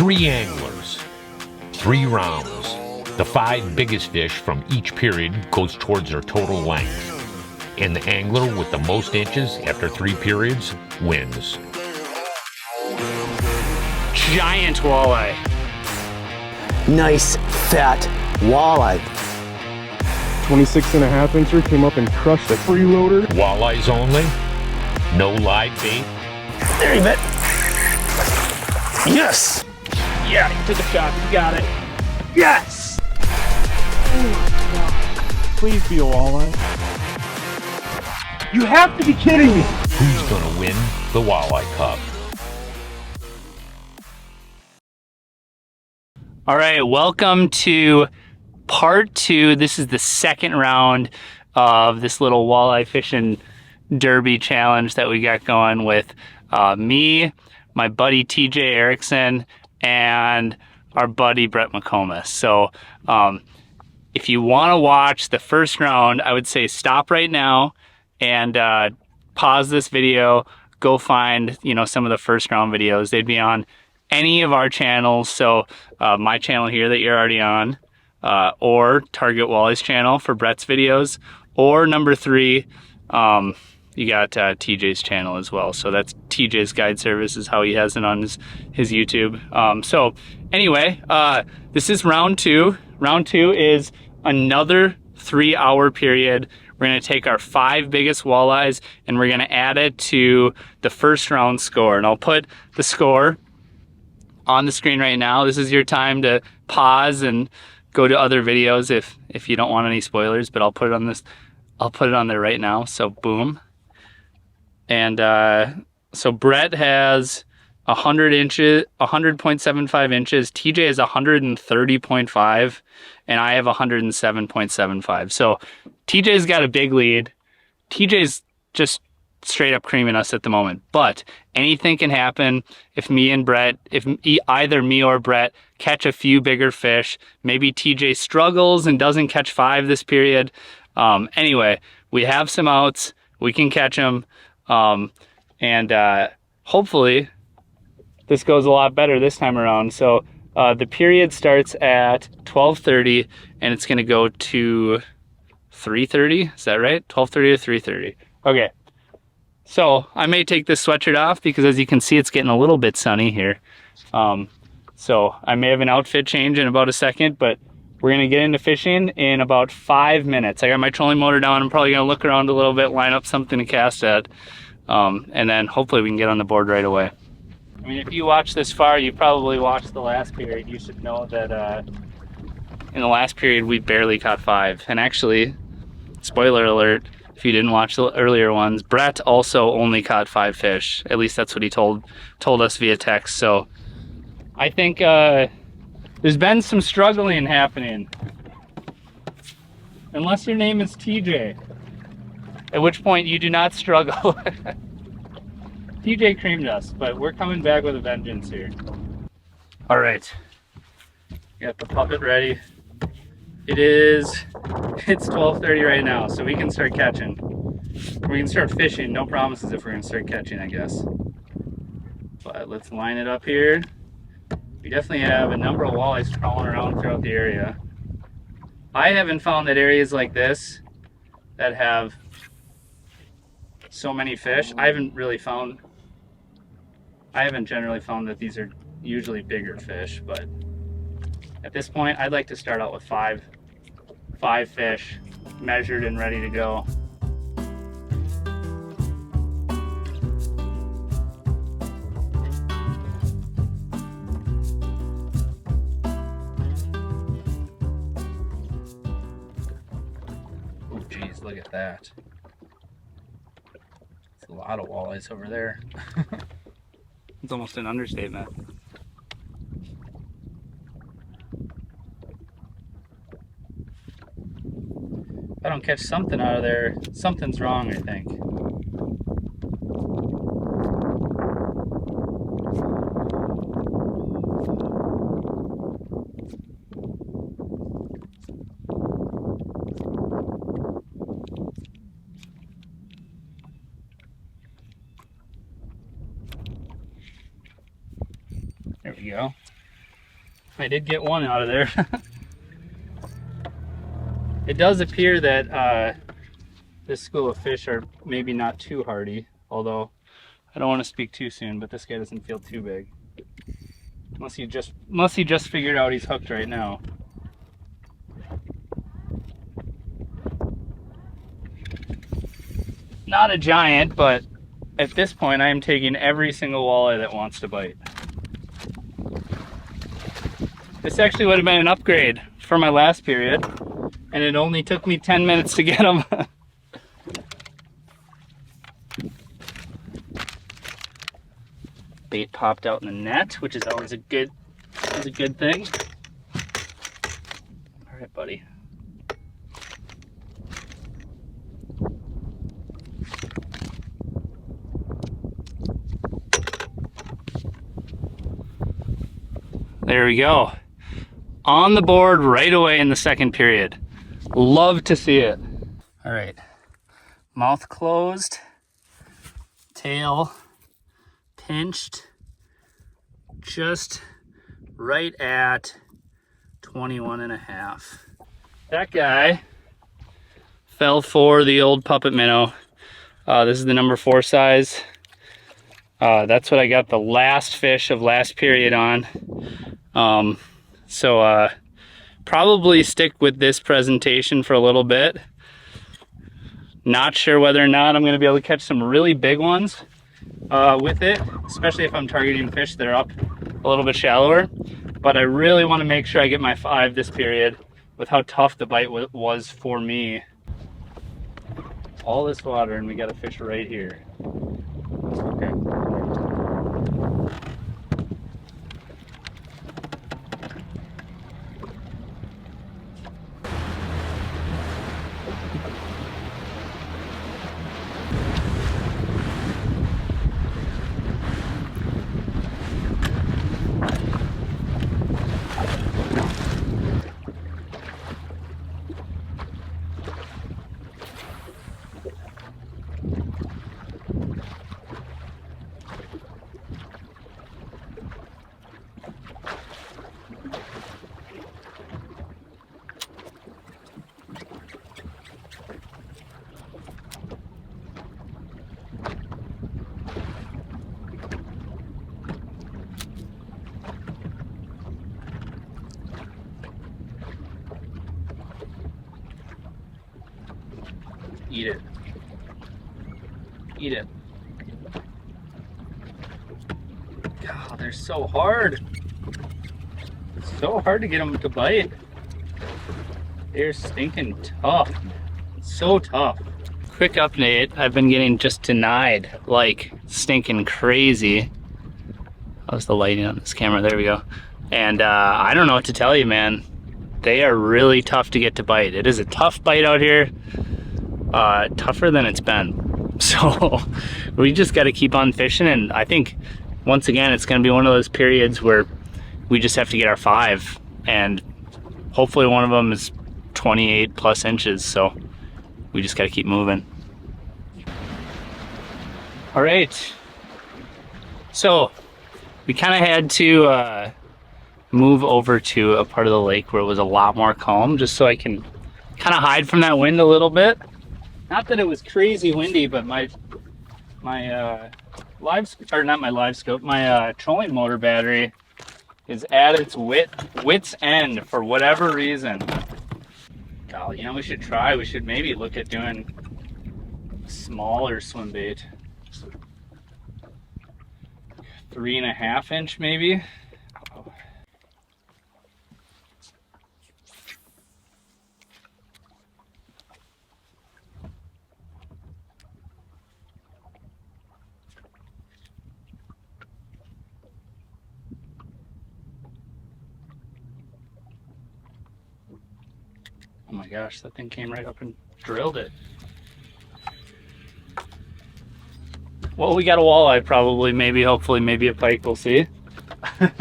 3 anglers, 3 rounds. The 5 biggest fish from each period goes towards their total length. And the angler with the most inches after 3 periods wins. Giant walleye. Nice, fat walleye. 26.5 incher came up and crushed the freeloader. Walleyes only, no live bait. There you bet. Yes! Yeah, you took a shot. You got it. Yes! Please be a walleye. You have to be kidding me! Who's gonna win the Walleye Cup? All right, welcome to part 2. This is the second round of this little walleye fishing derby challenge that we got going with me, my buddy TJ Erickson, and our buddy Brett McComas. So if you want to watch the first round, I would say stop right now and pause this video, go find some of the first round videos. They'd be on any of our channels, so my channel here that you're already on, or Target Walleye's channel for Brett's videos, or number 3, you got TJ's channel as well. So that's TJ's Guide Service is how he has it on his YouTube. So anyway, this is round 2. Round 2 is another 3-hour period. We're gonna take our 5 biggest walleyes and we're gonna add it to the first round score. And I'll put the score on the screen right now. This is your time to pause and go to other videos if you don't want any spoilers, but I'll put it on this. I'll put it on there right now. So boom. And so Brett has 100 inches, 100.75 inches. TJ is 130.5, and I have 107.75. So TJ's got a big lead. TJ's just straight up creaming us at the moment, but anything can happen if either me or Brett catch a few bigger fish. Maybe TJ struggles and doesn't catch 5 this period. Anyway, we have some outs. We can catch them, and hopefully this goes a lot better this time around. So the period starts at 12:30 and it's going to go to 3:30. Is that right? 12:30 to 3:30. Okay. So I may take this sweatshirt off because, as you can see, it's getting a little bit sunny here. So I may have an outfit change in about a second, but we're gonna get into fishing in about 5 minutes. I got my trolling motor down. I'm probably gonna look around a little bit, line up something to cast at, and then hopefully we can get on the board right away. I mean, if you watched this far, you probably watched the last period. You should know that in the last period we barely caught 5. And actually, spoiler alert, if you didn't watch the earlier ones, Brett also only caught 5 fish. At least that's what he told us via text. So I think there's been some struggling happening. Unless your name is TJ, at which point you do not struggle. TJ creamed us, but we're coming back with a vengeance here. All right, got the puppet ready. It's 12:30 right now, so we can start catching. We can start fishing. No promises if we're gonna start catching, I guess. But let's line it up here. We definitely have a number of walleyes crawling around throughout the area. I haven't found that areas like this that have so many fish, I haven't generally found that these are usually bigger fish, but at this point, I'd like to start out with 5 fish, measured and ready to go. Oh geez, look at that. It's a lot of walleyes over there. It's almost an understatement. If I don't catch something out of there, something's wrong, I think. There we go. I did get one out of there. It does appear that this school of fish are maybe not too hardy, although I don't want to speak too soon, but this guy doesn't feel too big. Unless he just figured out he's hooked right now. Not a giant, but at this point I am taking every single walleye that wants to bite. This actually would have been an upgrade for my last period, and it only took me 10 minutes to get them. Bait popped out in the net, which is always a good thing. All right, buddy. There we go. On the board right away in the second period. Love to see it. All right, mouth closed, tail pinched, just right at 21.5. That guy fell for the old puppet minnow. This is the number 4 size. That's what I got the last fish of last period on. So probably stick with this presentation for a little bit. Not sure whether or not I'm going to be able to catch some really big ones with it, especially if I'm targeting fish that are up a little bit shallower. But I really want to make sure I get my 5 this period with how tough the bite was for me. All this water and we got a fish right here. Okay. Eat it. Eat it. God, they're so hard. It's so hard to get them to bite. They're stinking tough. So tough. Quick update, I've been getting just denied like stinking crazy. How's the lighting on this camera? There we go. And I don't know what to tell you, man. They are really tough to get to bite. It is a tough bite out here. Tougher than it's been. So we just got to keep on fishing, and I think once again it's going to be one of those periods where we just have to get our 5, and hopefully one of them is 28 plus inches, so we just got to keep moving. All right, so we kind of had to move over to a part of the lake where it was a lot more calm, just so I can kind of hide from that wind a little bit. Not that it was crazy windy, but my trolling motor battery is at its wit's end for whatever reason. God, you know, we should maybe look at doing smaller swim bait. 3.5 inch maybe. Oh my gosh, that thing came right up and drilled it. Well, we got a walleye probably, maybe, hopefully, maybe a pike, we'll see. And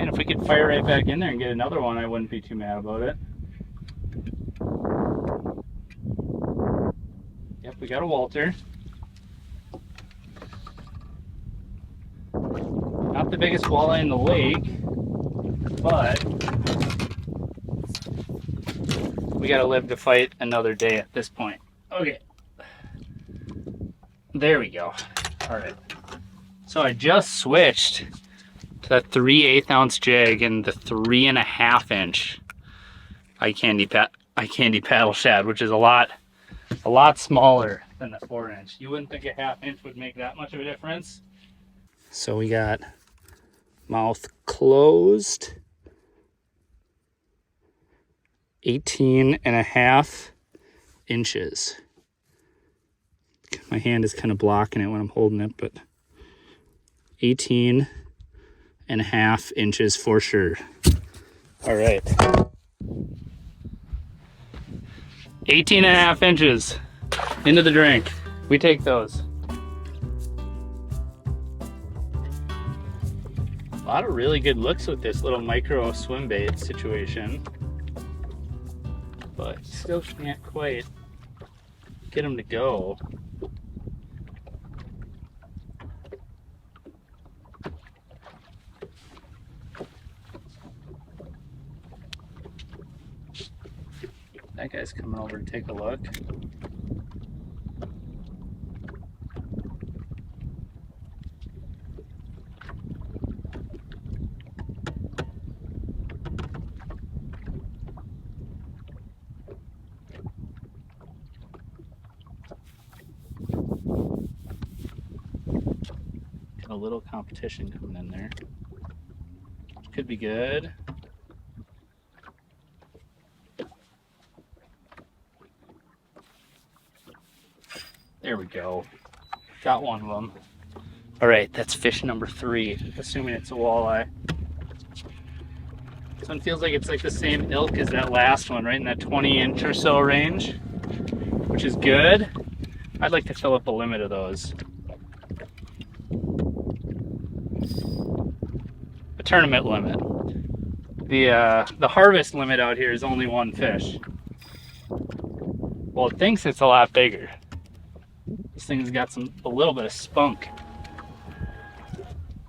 if we could fire right back in there and get another one, I wouldn't be too mad about it. Yep, we got a Walter. not the biggest walleye in the lake, but we gotta live to fight another day at this point. Okay. There we go. All right. So I just switched to that 3/8 ounce jig and the 3.5 inch eye candy paddle shad, which is a lot smaller than the 4 inch. You wouldn't think a 1/2 inch would make that much of a difference. So we got mouth closed, 18.5 inches. My hand is kind of blocking it when I'm holding it, but 18.5 inches for sure. All right. 18.5 inches into the drink. We take those. A lot of really good looks with this little micro swim bait situation, but still can't quite get them to go. That guy's coming over to take a look. Got a little competition coming in there. Could be good. There we go. Got one of them. All right, that's fish number 3, assuming it's a walleye. This one feels like it's like the same ilk as that last one, right in that 20-inch or so range, which is good. I'd like to fill up a limit of those. A tournament limit. The harvest limit out here is only 1 fish. Well, it thinks it's a lot bigger. This thing's got a little bit of spunk. A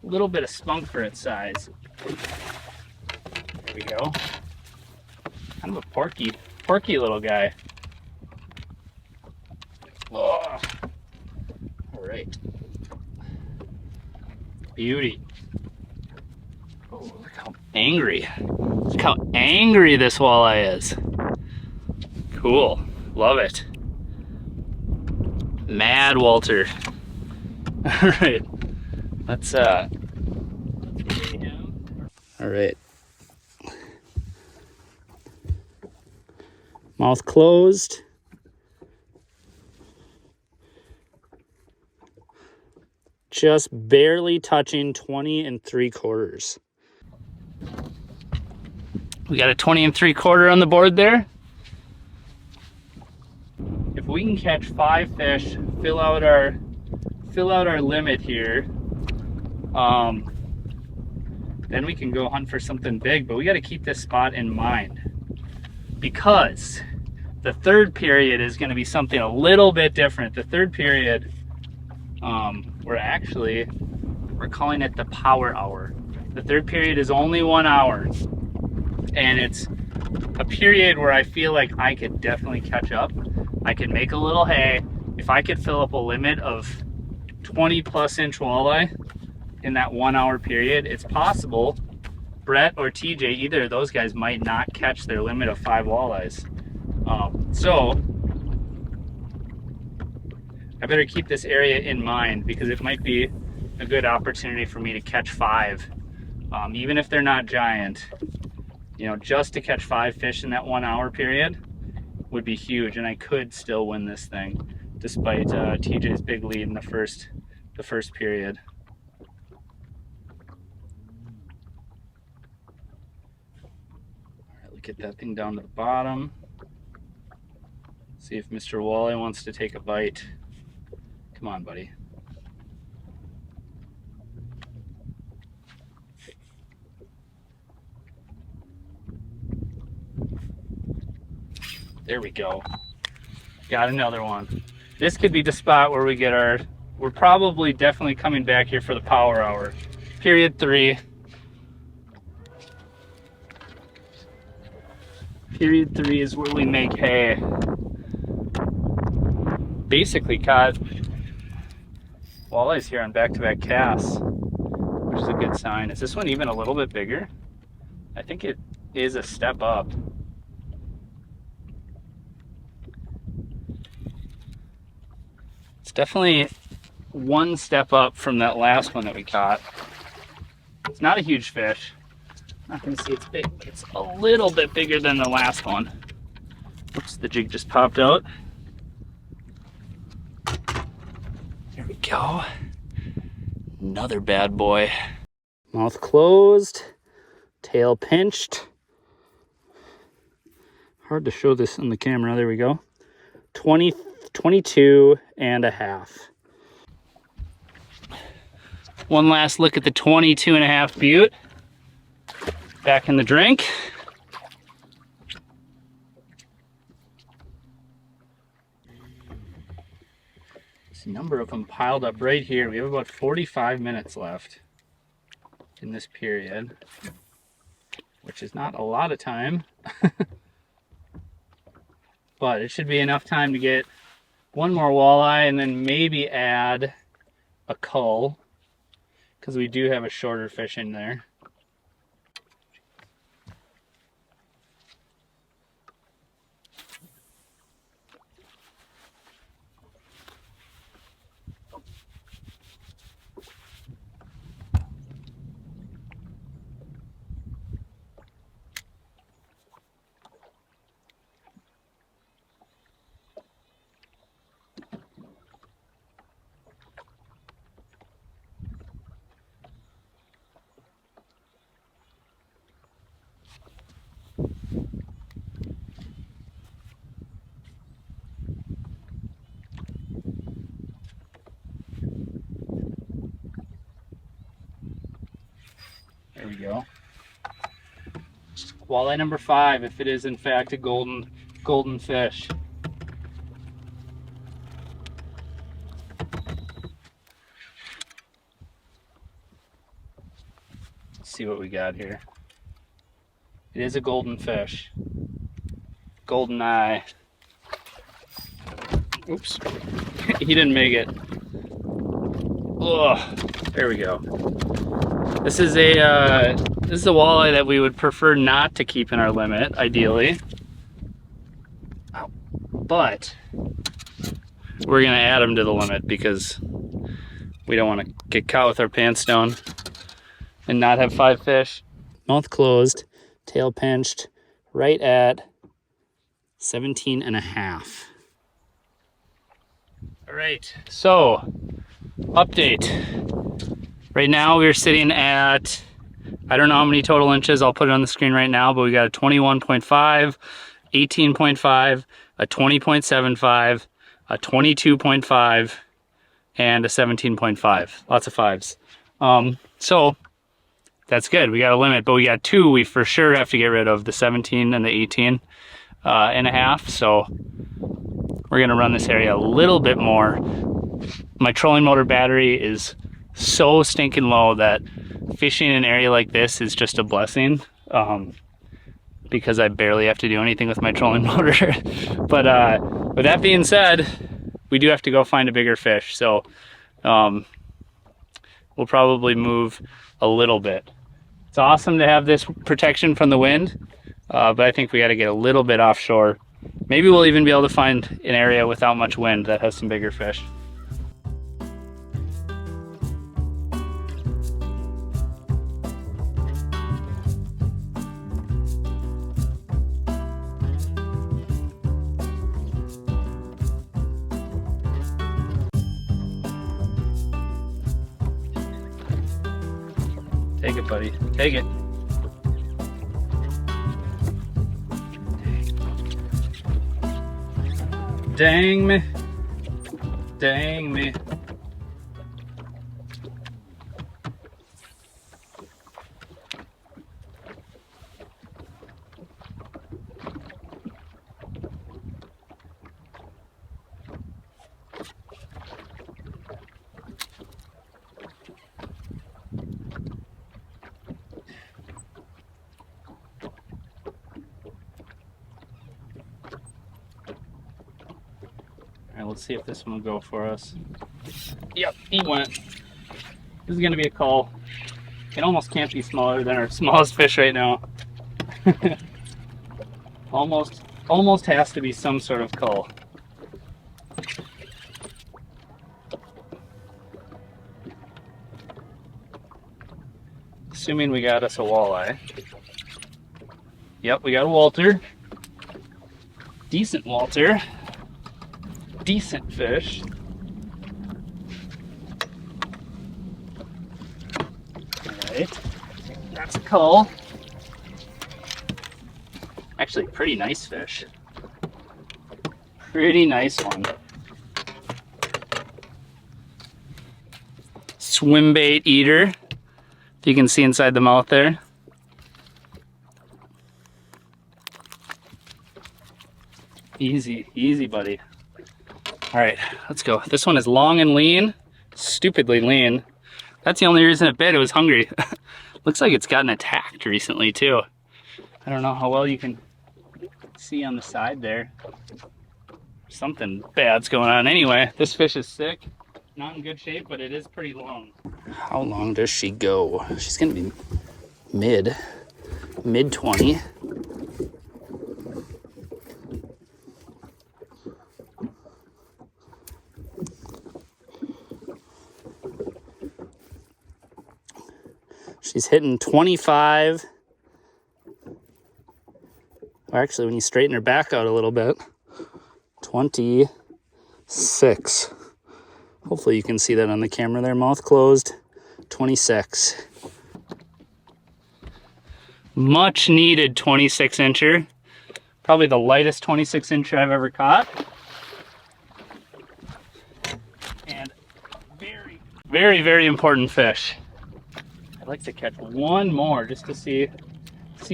little bit of spunk for its size. There we go. Kind of a porky little guy. Oh. All right. Beauty. Oh, look how angry. Look how angry this walleye is. Cool. Love it. Mad Walter. All right. Let's all right. Mouth closed. Just barely touching 20 3/4. We got a 20 3/4 on the board there. If we can catch 5 fish, fill out our limit here, then we can go hunt for something big. But we got to keep this spot in mind, because the third period is going to be something a little bit different. The third period, we're calling it the power hour. The third period is only 1 hour, and it's a period where I feel like I could definitely catch up. I could make a little hay. If I could fill up a limit of 20+ inch walleye in that 1 hour period, it's possible Brett or TJ, either of those guys, might not catch their limit of 5 walleyes. So I better keep this area in mind, because it might be a good opportunity for me to catch 5, even if they're not giant. You know, just to catch 5 fish in that 1 hour period would be huge, and I could still win this thing despite TJ's big lead in the first period. All right, get that thing down to the bottom. See if Mr. Walleye wants to take a bite. Come on, buddy. There we go. Got another one. This could be the spot where we get we're probably definitely coming back here for the power hour period 3. Period 3 is where we make hay. Basically caught walleyes here on back-to-back casts, which is a good sign. Is this one even a little bit bigger? I think it is a step up. It's definitely one step up from that last one that we caught. It's not a huge fish. Not gonna see it's big, but it's a little bit bigger than the last one. Oops, the jig just popped out. There we go. Another bad boy. Mouth closed, tail pinched. Hard to show this on the camera. There we go. 22 and a half. One last look at the 22 and a half butte. Back in the drink. There's a number of them piled up right here. We have about 45 minutes left in this period, which is not a lot of time. But it should be enough time to get one more walleye and then maybe add a cull, because we do have a shorter fish in there. There we go. Walleye number 5, if it is in fact a golden fish. Let's see what we got here. It is a golden fish. Golden eye. Oops. He didn't make it. Ugh. There we go. This is a walleye that we would prefer not to keep in our limit, ideally. But we're gonna add him to the limit because we don't want to get caught with our pants down and not have 5 fish. Mouth closed, tail pinched, right at 17 and a half. All right, so update. Right now we're sitting at, I don't know how many total inches, I'll put it on the screen right now, but we got a 21.5, 18.5, a 20.75, a 22.5, and a 17.5. Lots of 5s. So that's good. We got a limit, but we got 2 we for sure have to get rid of, the 17 and the 18 and a half. So we're gonna run this area a little bit more. My trolling motor battery is so stinking low that fishing in an area like this is just a blessing, because I barely have to do anything with my trolling motor. But with that being said, we do have to go find a bigger fish, so we'll probably move a little bit. It's awesome to have this protection from the wind, but I think we got to get a little bit offshore. Maybe we'll even be able to find an area without much wind that has some bigger fish. Take it, buddy. Take it. Dang me. Dang me. Let's see if this one will go for us. Yep, he went. This is gonna be a cull. It almost can't be smaller than our smallest fish right now. Almost has to be some sort of cull. Assuming we got us a walleye. Yep, we got a Walter. Decent Walter. Decent fish. Alright, that's a cull. Actually, pretty nice fish. Pretty nice one. Swim bait eater. You can see inside the mouth there. Easy, easy, buddy. All right, let's go. This one is long and lean, stupidly lean. That's the only reason it bit, it was hungry. Looks like it's gotten attacked recently too. I don't know how well you can see on the side there. Something bad's going on. Anyway, this fish is sick. Not in good shape, but it is pretty long. How long does she go? She's gonna be mid 20. She's hitting 25. Or actually, when you straighten her back out a little bit, 26. Hopefully you can see that on the camera there, mouth closed, 26. Much needed 26 incher. Probably the lightest 26 incher I've ever caught. And very, very, very important fish. I'd like to catch one more just to see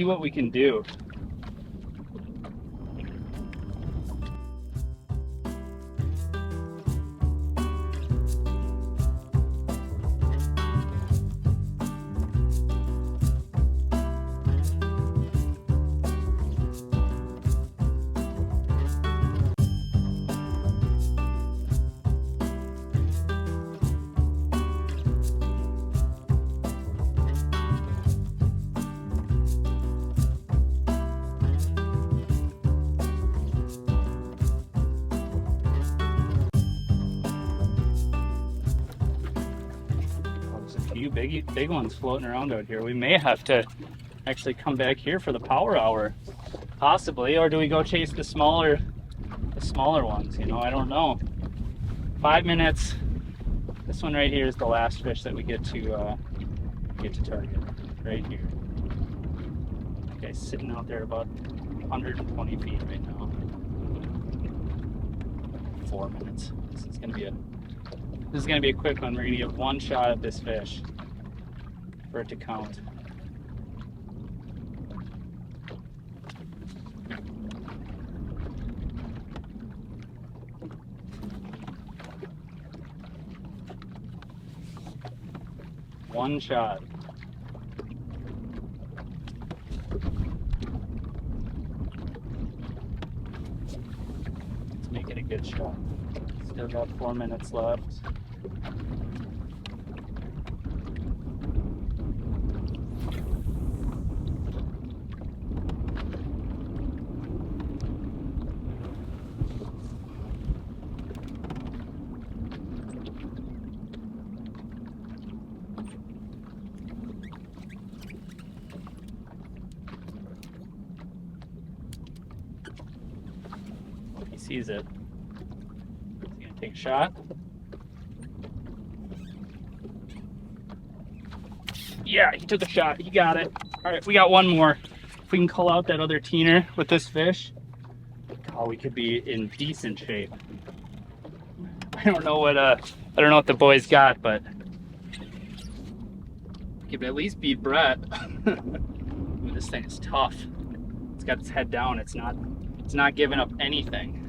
what we can do. Big ones floating around out here. We may have to actually come back here for the power hour, possibly, or do we go chase the smaller ones? You know, I don't know. 5 minutes. This one right here is the last fish that we get to target. Right here. That guy's sitting out there about 120 feet right now. 4 minutes. This is gonna be a quick one. We're gonna get one shot at this fish for it to count. One shot. Let's make it a good shot. Still got 4 minutes left. He sees it. He's gonna take a shot. Yeah, he took a shot. He got it. All right, we got one more. If we can call out that other teener with this fish, oh, we could be in decent shape. I don't know what the boys got, but we could at least beat Brett. Ooh, this thing is tough. It's got its head down. It's not giving up anything.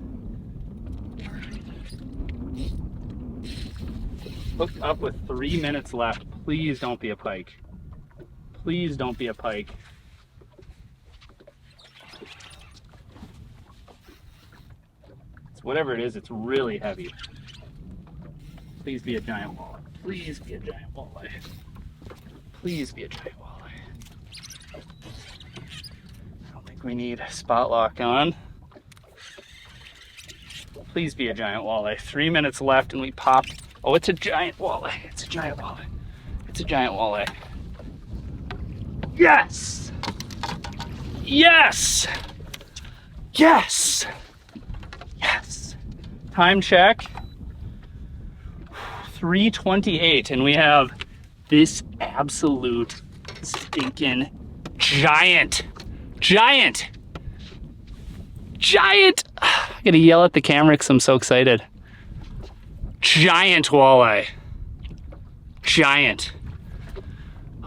Hooked up with 3 minutes left. Please don't be a pike. Please don't be a pike. It's whatever it is, it's really heavy. Please be a giant walleye. Please be a giant walleye. Please be a giant walleye. I don't think we need spot lock on. Please be a giant walleye. 3 minutes left and we popped. Oh, it's a giant walleye. It's a giant walleye. It's a giant walleye. Yes! Yes! Yes! Yes! Time check. 3:28, and we have this absolute stinking giant. I gotta yell at the camera because I'm so excited. Giant walleye. Giant.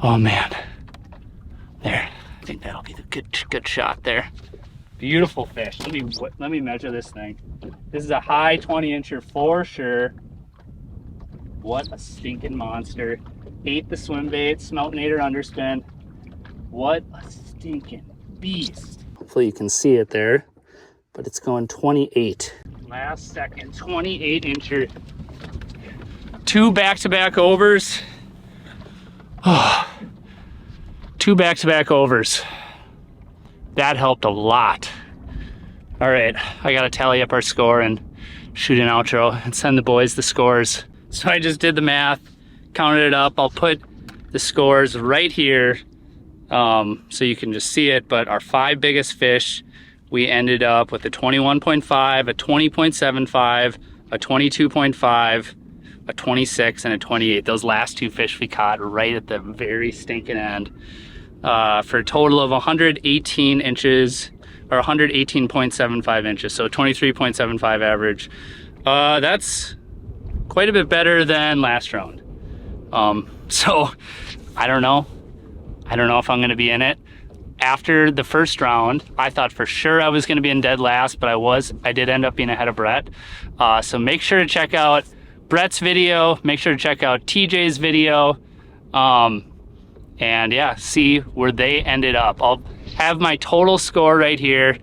Oh man. There. I think that'll be the good shot there. Beautiful fish. Let me measure this thing. This is a high 20-incher for sure. What a stinking monster. Ate the swim bait, Smeltinator Underspin. What a stinking beast. Hopefully you can see it there, but it's going 28. Last second, 28-incher. 2 back-to-back overs. Oh, 2 back-to-back overs. That helped a lot. All right, I gotta tally up our score and shoot an outro and send the boys the scores. So I just did the math, counted it up. I'll put the scores right here so you can just see it. But our 5 biggest fish, we ended up with a 21.5, a 20.75, a 22.5, a 26, and a 28. Those last 2 fish we caught right at the very stinking end for a total of 118 inches, or 118.75 inches, so 23.75 average. That's quite a bit better than last round. So I don't know if I'm gonna be in it. After the first round, I thought for sure I was gonna be in dead last, but I did end up being ahead of Brett. So make sure to check out Brett's video, make sure to check out TJ's video, and yeah, see where they ended up. I'll have my total score right here,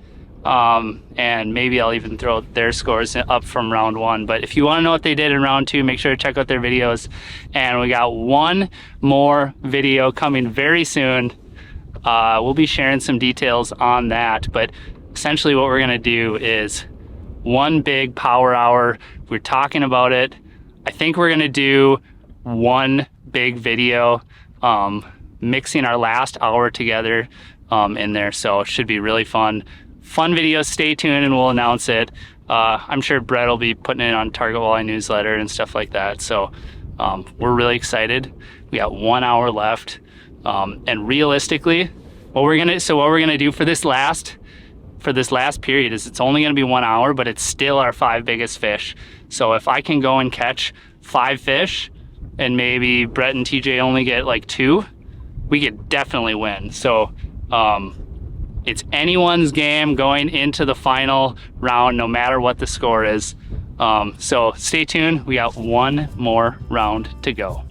and maybe I'll even throw their scores up from round 1. But if you want to know what they did in round 2, make sure to check out their videos. And we got one more video coming very soon. We'll be sharing some details on that, but essentially what we're gonna do is one big power hour. We're talking about it. I think we're gonna do one big video, mixing our last hour together in there, so it should be really fun videos. Stay tuned and we'll announce it. I'm sure Brett will be putting it on Target Walleye newsletter and stuff like that, so we're really excited. We got 1 hour left, and realistically what we're gonna do for this last period is it's only gonna be 1 hour, but it's still our 5 biggest fish. So if I can go and catch 5 fish and maybe Brett and TJ only get like 2, we could definitely win. So it's anyone's game going into the final round, no matter what the score is. So stay tuned. We got one more round to go.